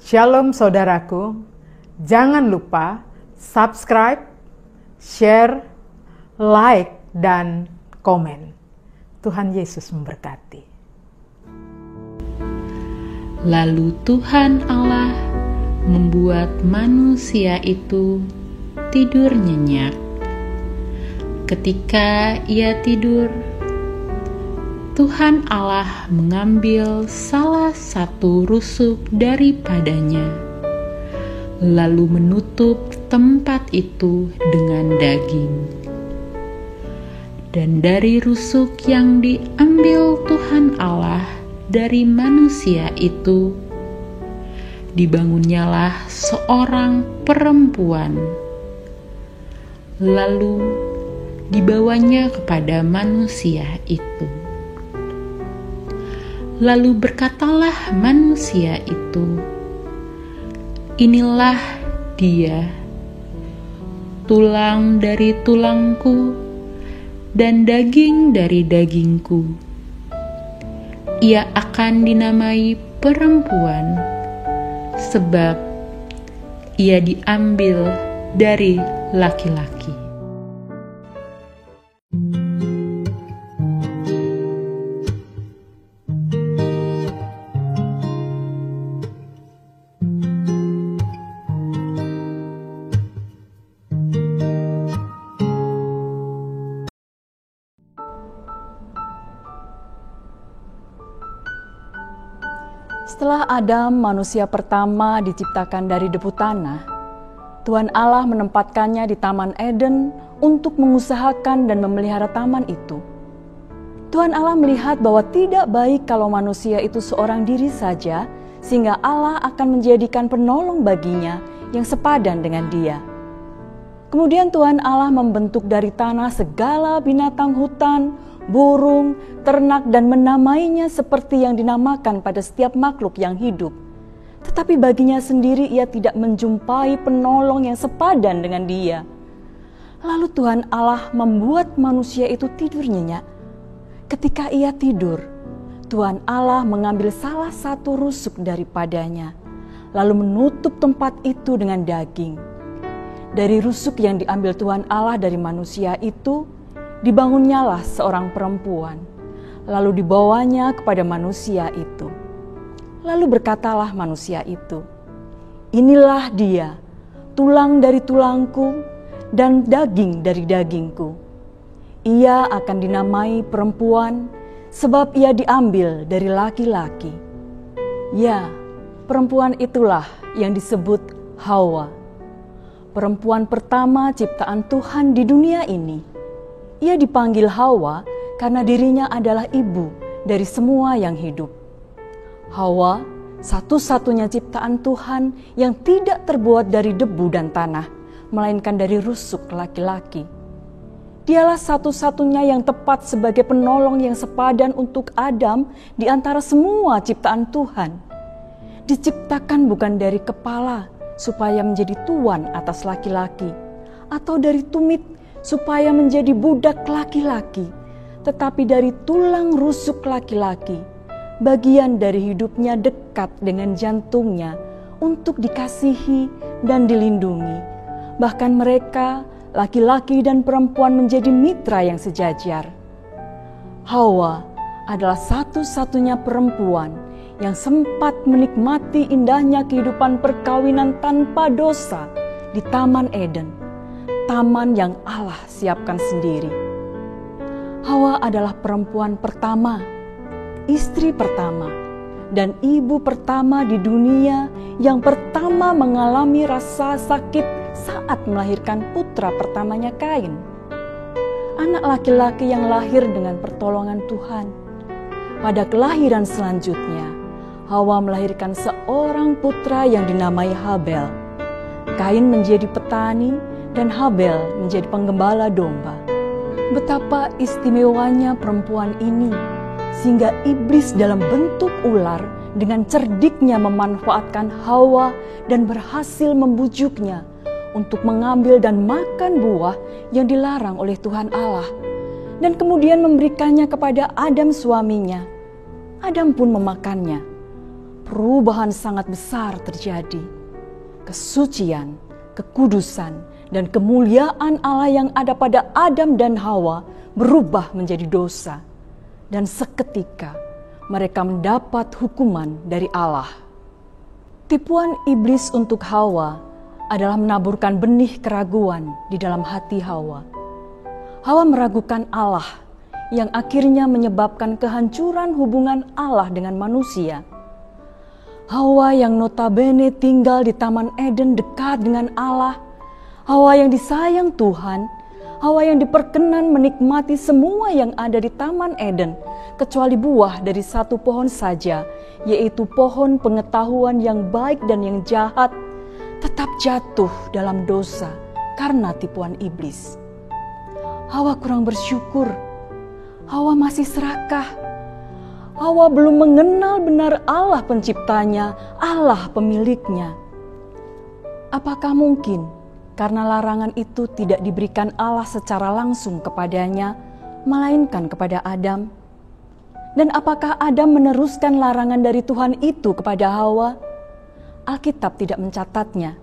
Shalom saudaraku, jangan lupa subscribe, share, like, dan komen. Tuhan Yesus memberkati. Lalu Tuhan Allah membuat manusia itu tidur nyenyak. Ketika ia tidur, Tuhan Allah mengambil salah satu rusuk daripadanya, lalu menutup tempat itu dengan daging. Dan dari rusuk yang diambil Tuhan Allah dari manusia itu, dibangunnyalah seorang perempuan, lalu dibawanya kepada manusia itu. Lalu berkatalah manusia itu, "Inilah dia, tulang dari tulangku dan daging dari dagingku. Ia akan dinamai perempuan, sebab ia diambil dari laki-laki." Setelah Adam, manusia pertama, diciptakan dari debu tanah, Tuhan Allah menempatkannya di Taman Eden untuk mengusahakan dan memelihara taman itu. Tuhan Allah melihat bahwa tidak baik kalau manusia itu seorang diri saja, sehingga Allah akan menjadikan penolong baginya yang sepadan dengan dia. Kemudian Tuhan Allah membentuk dari tanah segala binatang hutan, burung, ternak, dan menamainya seperti yang dinamakan pada setiap makhluk yang hidup. Tetapi baginya sendiri ia tidak menjumpai penolong yang sepadan dengan dia. Lalu Tuhan Allah membuat manusia itu tidur nyenyak. Ketika ia tidur, Tuhan Allah mengambil salah satu rusuk daripadanya, lalu menutup tempat itu dengan daging. Dari rusuk yang diambil Tuhan Allah dari manusia itu, dibangunnyalah seorang perempuan, lalu dibawanya kepada manusia itu. Lalu berkatalah manusia itu, "Inilah dia, tulang dari tulangku dan daging dari dagingku. Ia akan dinamai perempuan, sebab ia diambil dari laki-laki." Ya, perempuan itulah yang disebut Hawa, perempuan pertama ciptaan Tuhan di dunia ini. Ia dipanggil Hawa karena dirinya adalah ibu dari semua yang hidup. Hawa satu-satunya ciptaan Tuhan yang tidak terbuat dari debu dan tanah, melainkan dari rusuk laki-laki. Dialah satu-satunya yang tepat sebagai penolong yang sepadan untuk Adam di antara semua ciptaan Tuhan. Diciptakan bukan dari kepala supaya menjadi tuan atas laki-laki, atau dari tumit supaya menjadi budak laki-laki, tetapi dari tulang rusuk laki-laki, bagian dari hidupnya dekat dengan jantungnya untuk dikasihi dan dilindungi. Bahkan mereka, laki-laki dan perempuan, menjadi mitra yang sejajar. Hawa adalah satu-satunya perempuan yang sempat menikmati indahnya kehidupan perkawinan tanpa dosa di Taman Eden, taman yang Allah siapkan sendiri. Hawa adalah perempuan pertama, istri pertama, dan ibu pertama di dunia yang pertama mengalami rasa sakit saat melahirkan putra pertamanya Kain. Anak laki-laki yang lahir dengan pertolongan Tuhan. Pada kelahiran selanjutnya, Hawa melahirkan seorang putra yang dinamai Habel. Kain menjadi petani dan Habel menjadi penggembala domba. Betapa istimewanya perempuan ini, sehingga iblis dalam bentuk ular dengan cerdiknya memanfaatkan Hawa dan berhasil membujuknya untuk mengambil dan makan buah yang dilarang oleh Tuhan Allah, dan kemudian memberikannya kepada Adam suaminya. Adam pun memakannya. perubahan sangat besar terjadi. Kesucian, kekudusan, dan kemuliaan Allah yang ada pada Adam dan Hawa berubah menjadi dosa. Dan seketika mereka mendapat hukuman dari Allah. Tipuan iblis untuk Hawa adalah menaburkan benih keraguan di dalam hati Hawa. Hawa meragukan Allah yang akhirnya menyebabkan kehancuran hubungan Allah dengan manusia. Hawa yang notabene tinggal di Taman Eden dekat dengan Allah, Hawa yang disayang Tuhan, Hawa yang diperkenan menikmati semua yang ada di Taman Eden, kecuali buah dari satu pohon saja, yaitu pohon pengetahuan yang baik dan yang jahat, tetap jatuh dalam dosa karena tipuan iblis. Hawa kurang bersyukur, Hawa masih serakah. Hawa belum mengenal benar Allah penciptanya, Allah pemiliknya. Apakah mungkin karena larangan itu tidak diberikan Allah secara langsung kepadanya, melainkan kepada Adam? Dan apakah Adam meneruskan larangan dari Tuhan itu kepada Hawa? Alkitab tidak mencatatnya.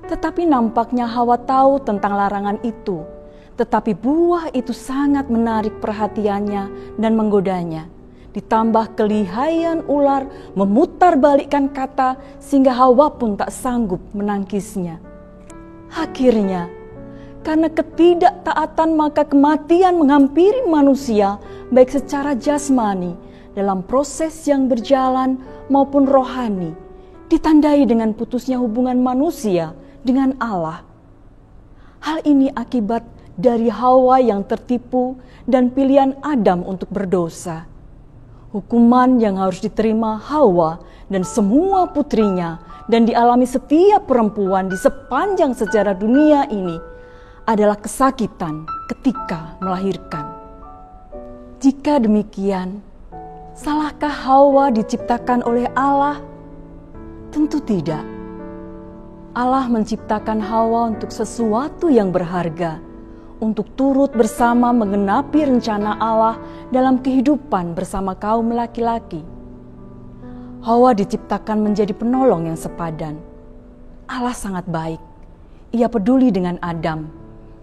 Tetapi nampaknya Hawa tahu tentang larangan itu, tetapi buah itu sangat menarik perhatiannya dan menggodanya. Ditambah kelihayan ular memutarbalikkan kata sehingga Hawa pun tak sanggup menangkisnya. Akhirnya, karena ketidaktaatan maka kematian menghampiri manusia baik secara jasmani dalam proses yang berjalan maupun rohani, ditandai dengan putusnya hubungan manusia dengan Allah. Hal ini akibat dari Hawa yang tertipu dan pilihan Adam untuk berdosa. Hukuman yang harus diterima Hawa dan semua putrinya dan dialami setiap perempuan di sepanjang sejarah dunia ini adalah kesakitan ketika melahirkan. Jika demikian, salahkah Hawa diciptakan oleh Allah? Tentu tidak. Allah menciptakan Hawa untuk sesuatu yang berharga, untuk turut bersama menggenapi rencana Allah dalam kehidupan bersama kaum laki-laki. Hawa diciptakan menjadi penolong yang sepadan. Allah sangat baik. Ia peduli dengan Adam,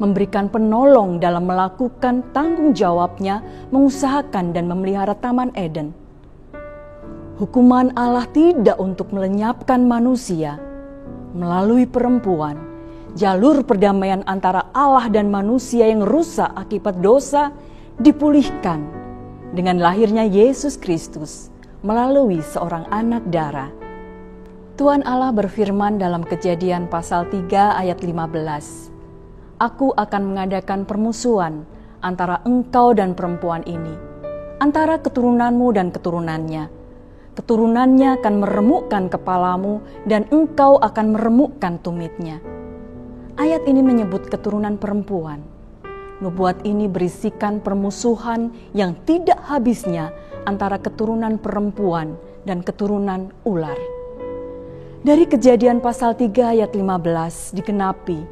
memberikan penolong dalam melakukan tanggung jawabnya, mengusahakan dan memelihara Taman Eden. Hukuman Allah tidak untuk melenyapkan manusia. Melalui perempuan, jalur perdamaian antara Allah dan manusia yang rusak akibat dosa dipulihkan dengan lahirnya Yesus Kristus melalui seorang anak darah. Tuhan Allah berfirman dalam Kejadian pasal 3 ayat 15, "Aku akan mengadakan permusuhan antara engkau dan perempuan ini, antara keturunanmu dan keturunannya. Keturunannya akan meremukkan kepalamu dan engkau akan meremukkan tumitnya." Ayat ini menyebut keturunan perempuan. Nubuat ini berisikan permusuhan yang tidak habisnya antara keturunan perempuan dan keturunan ular. Dari Kejadian pasal 3 ayat 15 digenapi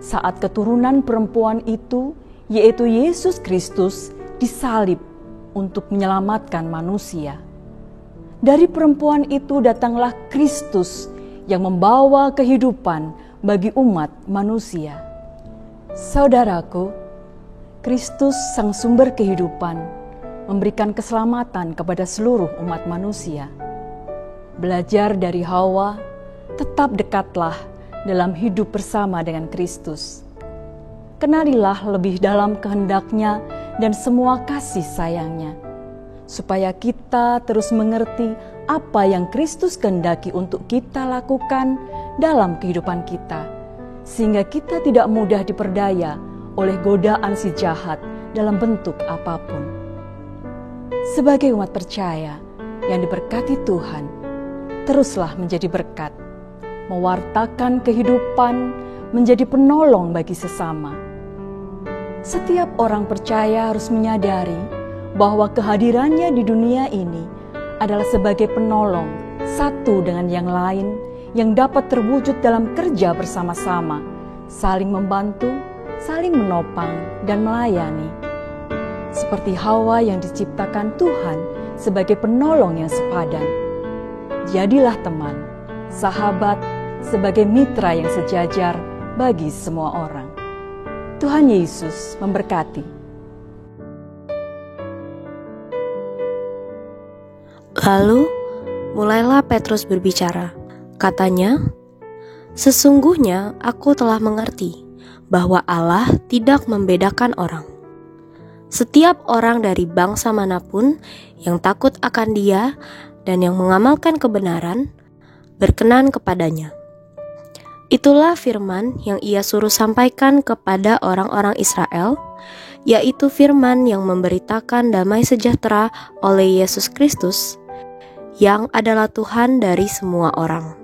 saat keturunan perempuan itu, yaitu Yesus Kristus, disalib untuk menyelamatkan manusia. Dari perempuan itu datanglah Kristus yang membawa kehidupan bagi umat manusia. Saudaraku, Kristus sang sumber kehidupan memberikan keselamatan kepada seluruh umat manusia. Belajar dari Hawa, tetap dekatlah dalam hidup bersama dengan Kristus. Kenalilah lebih dalam kehendaknya dan semua kasih sayangnya, supaya kita terus mengerti apa yang Kristus kehendaki untuk kita lakukan dalam kehidupan kita, sehingga kita tidak mudah diperdaya oleh godaan si jahat dalam bentuk apapun. Sebagai umat percaya yang diberkati Tuhan, teruslah menjadi berkat, mewartakan kehidupan, menjadi penolong bagi sesama. Setiap orang percaya harus menyadari bahwa kehadirannya di dunia ini adalah sebagai penolong satu dengan yang lain yang dapat terwujud dalam kerja bersama-sama, saling membantu, saling menopang, dan melayani. Seperti Hawa yang diciptakan Tuhan sebagai penolong yang sepadan. jadilah teman, sahabat, sebagai mitra yang sejajar bagi semua orang. Tuhan Yesus memberkati. Lalu, mulailah Petrus berbicara. Katanya, "Sesungguhnya aku telah mengerti bahwa Allah tidak membedakan orang. Setiap orang dari bangsa manapun yang takut akan Dia dan yang mengamalkan kebenaran, berkenan kepadanya." Itulah firman yang Ia suruh sampaikan kepada orang-orang Israel, yaitu firman yang memberitakan damai sejahtera oleh Yesus Kristus, yang adalah Tuhan dari semua orang.